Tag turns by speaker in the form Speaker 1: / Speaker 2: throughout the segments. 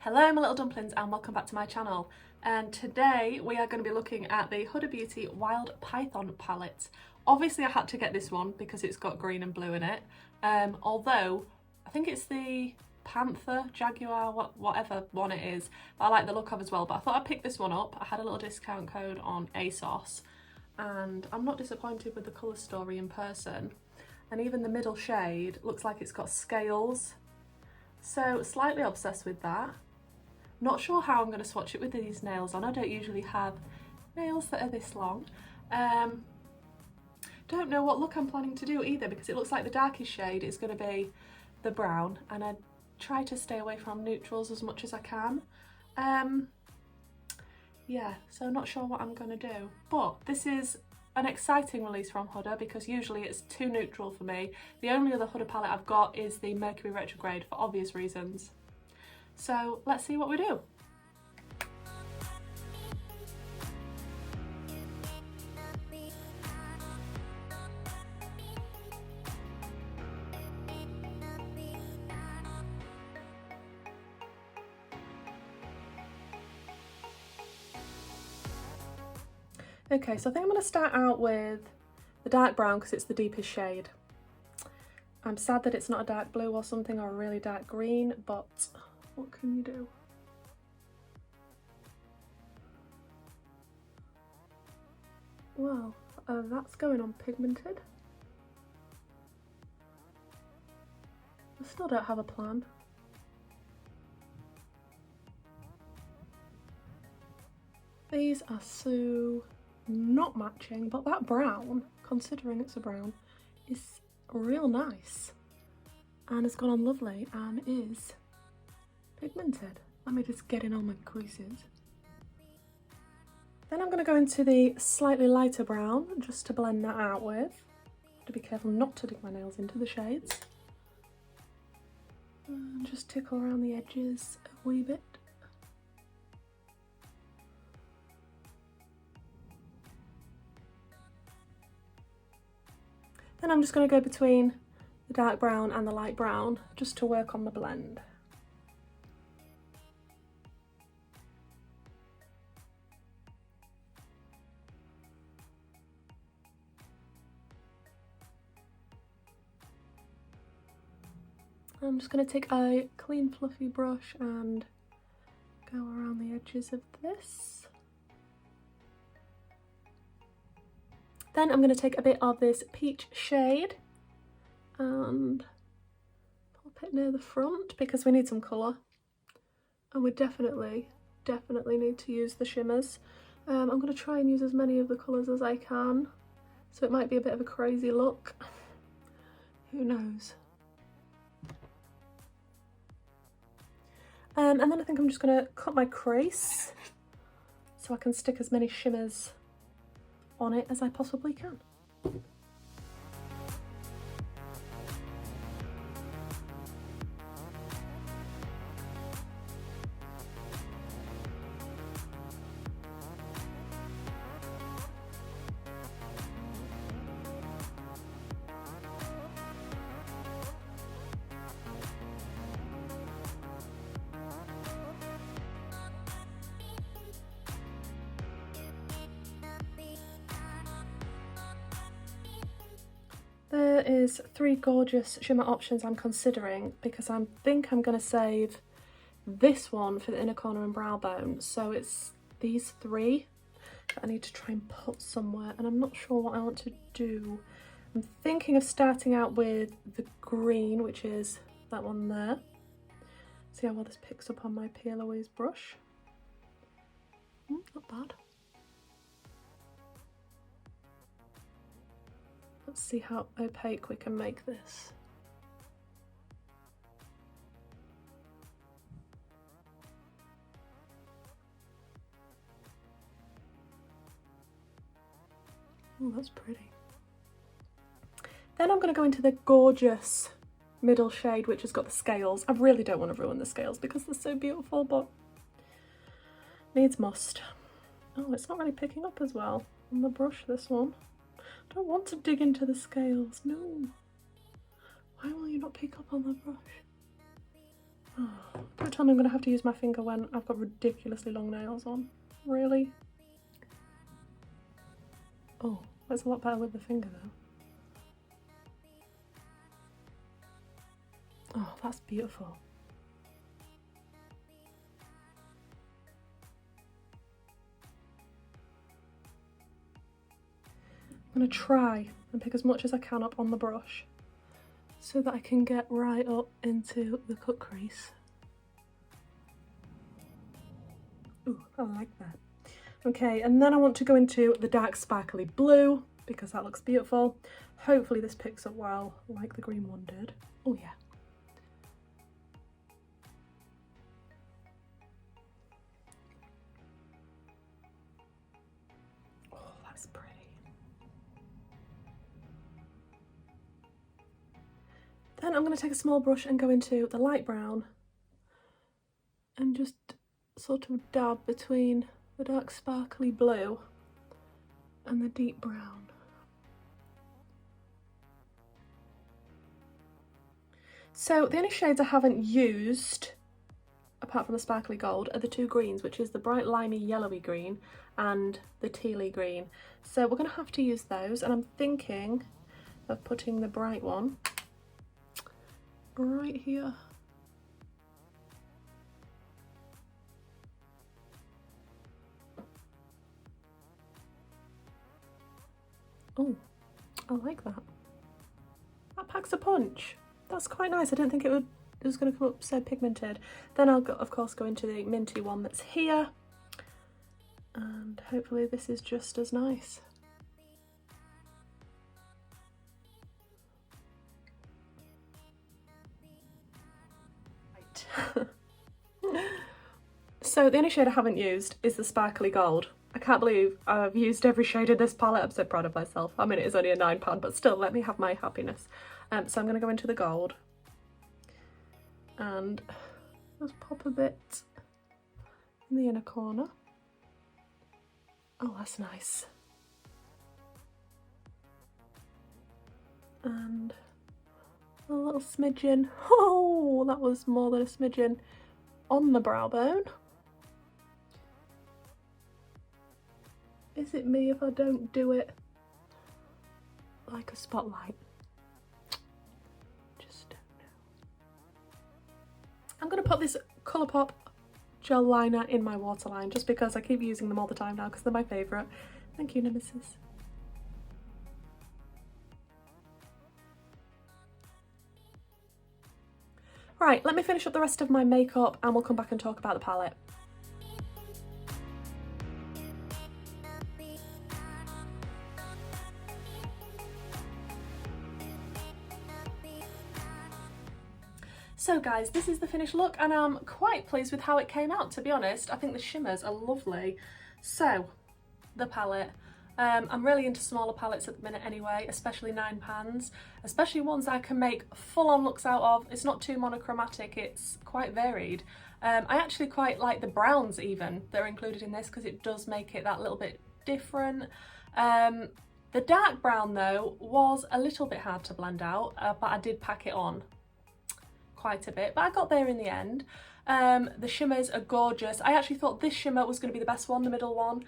Speaker 1: Hello my little dumplings and welcome back to my channel, and today we are going to be looking at the Huda Beauty Wild Python palette. Obviously I had to get this one because it's got green and blue in it, although I think it's the Panther, Jaguar, whatever one it is, that I like the look of as well, but I thought I'd pick this one up. I had a little discount code on ASOS and I'm not disappointed with the colour story in person, and even the middle shade looks like it's got scales, so slightly obsessed with that. Not sure how I'm going to swatch it with these nails on. I don't usually have nails that are this long. Don't know what look I'm planning to do either, because it looks like the darkest shade is going to be the brown, and I try to stay away from neutrals as much as I can. Yeah, so not sure what I'm going to do. But this is an exciting release from Huda because usually it's too neutral for me. The only other Huda palette I've got is the Mercury Retrograde for obvious reasons. So let's see what we do. Okay, so I think I'm going to start out with the dark brown because it's the deepest shade. I'm sad that it's not a dark blue or something, or a really dark green, but what can you do? Well, that's going on pigmented. I still don't have a plan. These are so not matching, but that brown, considering it's a brown, is real nice and has gone on lovely and is pigmented. Let me just get in all my creases. Then I'm going to go into the slightly lighter brown just to blend that out with. Have to be careful not to dig my nails into the shades. And just tickle around the edges a wee bit. Then I'm just going to go between the dark brown and the light brown just to work on the blend. I'm just going to take a clean fluffy brush and go around the edges of this. Then I'm going to take a bit of this peach shade and pop it near the front because we need some colour, and we definitely need to use the shimmers. I'm going to try and use as many of the colours as I can, so it might be a bit of a crazy look. Who knows? And then I think I'm just going to cut my crease so I can stick as many shimmers on it as I possibly can. There is 3 gorgeous shimmer options I'm considering because I think I'm going to save this one for the inner corner and brow bone. So it's these 3 that I need to try and put somewhere, and I'm not sure what I want to do. I'm thinking of starting out with the green, which is that one there. See how well this picks up on my Peel Always brush. Not bad. Let's see how opaque we can make this. Oh, that's pretty. Then I'm going to go into the gorgeous middle shade, which has got the scales. I really don't want to ruin the scales because they're so beautiful, but needs must. Oh, it's not really picking up as well on the brush, this one. I don't want to dig into the scales, no. Why will you not pick up on the brush? Oh, don't tell me I'm going to have to use my finger when I've got ridiculously long nails on. Really? Oh, that's a lot better with the finger though. Oh, that's beautiful. I'm going to try and pick as much as I can up on the brush so that I can get right up into the cut crease. Ooh, I like that. Okay, and then I want to go into the dark sparkly blue because that looks beautiful. Hopefully this picks up well like the green one did. Oh yeah. Oh, that's pretty. Then I'm going to take a small brush and go into the light brown and just sort of dab between the dark sparkly blue and the deep brown. So the only shades I haven't used, apart from the sparkly gold, are the two greens, which is the bright limey yellowy green and the tealy green. So we're going to have to use those, and I'm thinking of putting the bright one right here. Oh, I like that. That packs a punch. That's quite nice. I didn't think it was going to come up so pigmented. Then I'll, of course, go into the minty one that's here. And hopefully this is just as nice. Right. So the only shade I haven't used is the sparkly gold. I can't believe I've used every shade of this palette. I'm so proud of myself. I mean, it is only a £9, but still, let me have my happiness. So I'm going to go into the gold and just pop a bit in the inner corner. Oh, that's nice. And a little smidgen. Oh, that was more than a smidgen on the brow bone. Is it me if I don't do it like a spotlight? Just don't know. I'm going to put this Colourpop gel liner in my waterline just because I keep using them all the time now because they're my favourite. Thank you, Nemesis. Right, let me finish up the rest of my makeup and we'll come back and talk about the palette. So guys, this is the finished look and I'm quite pleased with how it came out, to be honest. I think the shimmers are lovely. So, the palette. I'm really into smaller palettes at the minute anyway, especially 9 pans, especially ones I can make full-on looks out of. It's not too monochromatic, it's quite varied. I actually quite like the browns even that are included in this because it does make it that little bit different. The dark brown though was a little bit hard to blend out, but I did pack it on quite a bit, but I got there in the end. The shimmers are gorgeous. I actually thought this shimmer was going to be the best one, the middle one,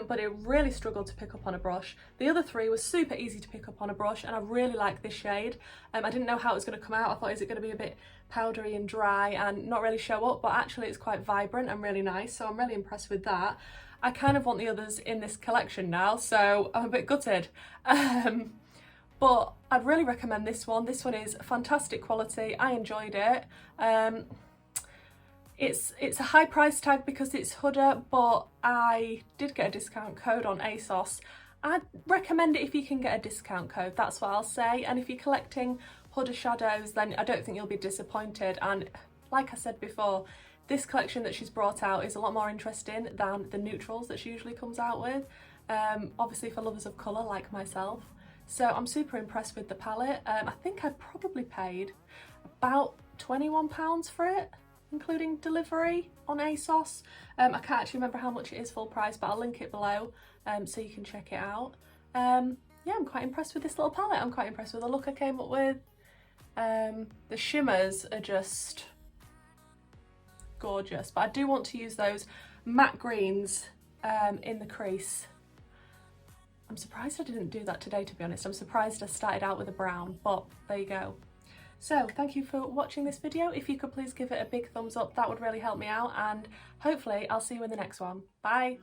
Speaker 1: but it really struggled to pick up on a brush. The other three were super easy to pick up on a brush and I really like this shade. I didn't know how it was going to come out. I thought, is it going to be a bit powdery and dry and not really show up, but actually it's quite vibrant and really nice, so I'm really impressed with that. I kind of want the others in this collection now, so I'm a bit gutted. But I'd really recommend this one. This one is fantastic quality. I enjoyed it. It's a high price tag because it's Huda, but I did get a discount code on ASOS. I'd recommend it if you can get a discount code, that's what I'll say. And if you're collecting Huda shadows, then I don't think you'll be disappointed. And like I said before, this collection that she's brought out is a lot more interesting than the neutrals that she usually comes out with. Obviously for lovers of colour like myself. So I'm super impressed with the palette. I think I probably paid about £21 for it, including delivery on ASOS. I can't actually remember how much it is full price, but I'll link it below so you can check it out. Yeah, I'm quite impressed with this little palette. I'm quite impressed with the look I came up with. The shimmers are just gorgeous. But I do want to use those matte greens in the crease. I'm surprised I didn't do that today, to be honest. I'm surprised I started out with a brown, but there you go. So thank you for watching this video. If you could please give it a big thumbs up, that would really help me out, and hopefully I'll see you in the next one. Bye!